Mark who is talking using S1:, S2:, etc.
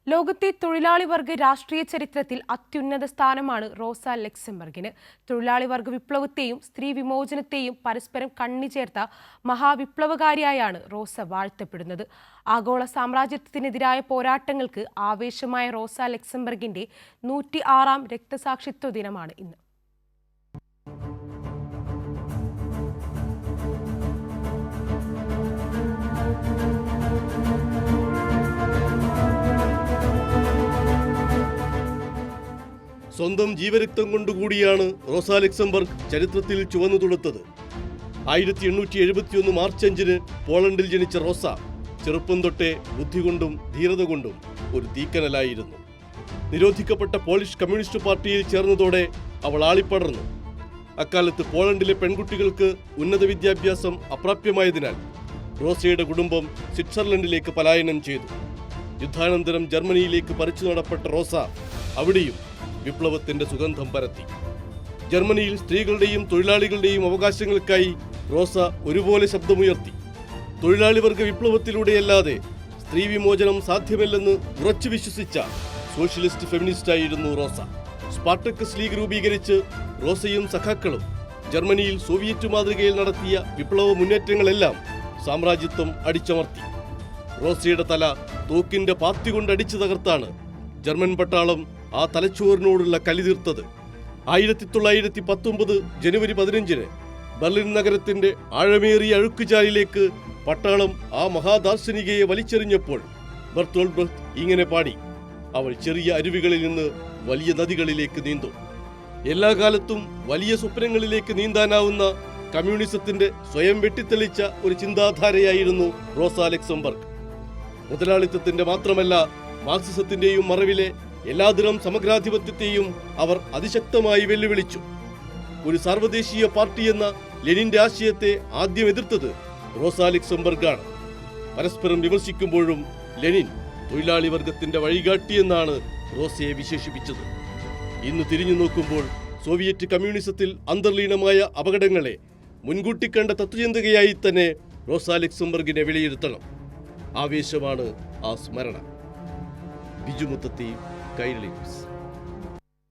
S1: ലോകത്തെ തൊഴിലാളി വർഗ രാഷ്ട്രീയ ചരിത്രത്തിൽ അത്യുന്നത സ്ഥാനമാണ് റോസ ലക്സംബർഗിന്. തൊഴിലാളി വർഗ വിപ്ലവത്തെയും സ്ത്രീ വിമോചനത്തെയും പരസ്പരം കണ്ണിചേർത്ത മഹാവിപ്ലവകാരിയായാണ് റോസ വാഴ്ത്തപ്പെടുന്നത്. ആഗോള സാമ്രാജ്യത്വത്തിനെതിരായ പോരാട്ടങ്ങൾക്ക് ആവേശമായ റോസ ലക്സംബർഗിന്റെ 106ാം രക്തസാക്ഷിത്വ ദിനമാണ് ഇന്ന്.
S2: സ്വന്തം ജീവരക്തം കൊണ്ടുകൂടിയാണ് റോസ ലക്സംബർഗ് ചരിത്രത്തിൽ ചുവന്നു തുടുത്തത്. 1871 മാർച്ച് 5-ന് പോളണ്ടിൽ ജനിച്ച റോസ ചെറുപ്പം തൊട്ടേ ബുദ്ധി കൊണ്ടും ധീരത കൊണ്ടും ഒരു തീക്കനലായിരുന്നു. നിരോധിക്കപ്പെട്ട പോളിഷ് കമ്മ്യൂണിസ്റ്റ് പാർട്ടിയിൽ ചേർന്നതോടെ അവൾ ആളിപ്പടർന്നു. അക്കാലത്ത് പോളണ്ടിലെ പെൺകുട്ടികൾക്ക് ഉന്നത വിദ്യാഭ്യാസം അപ്രാപ്യമായതിനാൽ റോസയുടെ കുടുംബം സ്വിറ്റ്സർലൻഡിലേക്ക് പലായനം ചെയ്തു. യുദ്ധാനന്തരം ജർമ്മനിയിലേക്ക് പറിച്ചു നടപ്പെട്ട റോസ അവിടെയും വിപ്ലവത്തിന്റെ സുഗന്ധം പരത്തി. ജർമ്മനിയിൽ സ്ത്രീകളുടെയും തൊഴിലാളികളുടെയും അവകാശങ്ങൾക്കായി റോസ ഒരുപോലെ ശബ്ദമുയർത്തി. തൊഴിലാളി വർഗ വിപ്ലവത്തിലൂടെയല്ലാതെ സ്ത്രീ വിമോചനം സാധ്യമല്ലെന്ന് ഉറച്ചു വിശ്വസിച്ച സോഷ്യലിസ്റ്റ് ഫെമിനിസ്റ്റായിരുന്നു റോസ. സ്പാർട്ടക്കസ് ലീഗ് രൂപീകരിച്ച് റോസയും സഖാക്കളും ജർമ്മനിയിൽ സോവിയറ്റ് മാതൃകയിൽ നടത്തിയ വിപ്ലവ മുന്നേറ്റങ്ങളെല്ലാം സാമ്രാജ്യത്വം അടിച്ചമർത്തി. റോസയുടെ തല തോക്കിന്റെ പാത്തി കൊണ്ട് അടിച്ചു തകർത്താണ് ജർമ്മൻ പട്ടാളം ആ തലച്ചോറിനോടുള്ള കലി തീർത്തത്. 1919 ജനുവരി 15-ന് ബെർലിൻ നഗരത്തിന്റെ ആഴമേറിയ അഴുക്കുചാലിലേക്ക് പട്ടാളം ആ മഹാദാർശനികയെ വലിച്ചെറിഞ്ഞപ്പോൾ ബെർത്തോൾഡ് ബ്രെഖ്ത് ഇങ്ങനെ പാടി: അവൾ ചെറിയ അരുവികളിൽ നിന്ന് വലിയ നദികളിലേക്ക് നീന്തും. എല്ലാ കാലത്തും വലിയ സ്വപ്നങ്ങളിലേക്ക് നീന്താനാവുന്ന കമ്മ്യൂണിസത്തിന്റെ സ്വയം വെട്ടിത്തെളിച്ച ഒരു ചിന്താധാരയായിരുന്നു റോസ ലക്സംബർഗ്. മുതലാളിത്തത്തിന്റെ മാത്രമല്ല, മാർക്സിസത്തിന്റെയും മറവിലെ എല്ലാതരം സമഗ്രാധിപത്യത്തെയും അവർ അതിശക്തമായി വെല്ലുവിളിച്ചു. ഒരു സാർവദേശീയ പാർട്ടി എന്ന ലെനിന്റെ ആശയത്തെ ആദ്യം എതിർത്തത് റോസ ലക്സംബർഗാണ്. പരസ്പരം വിമർശിക്കുമ്പോഴും ലെനിൻ തൊഴിലാളി വർഗത്തിന്റെ വഴികാട്ടിയെന്നാണ് റോസയെ വിശേഷിപ്പിച്ചത്. ഇന്ന് തിരിഞ്ഞു നോക്കുമ്പോൾ സോവിയറ്റ് കമ്മ്യൂണിസത്തിൽ അന്തർലീനമായ അപകടങ്ങളെ മുൻകൂട്ടി കണ്ട തത്വചിന്തകയായി തന്നെ റോസ ലക്സംബർഗിനെ വിലയിരുത്തണം. ആവേശമാണ് ആ സ്മരണ. ബിജു മുത്തത്തി, കൈരളി ന്യൂസ്.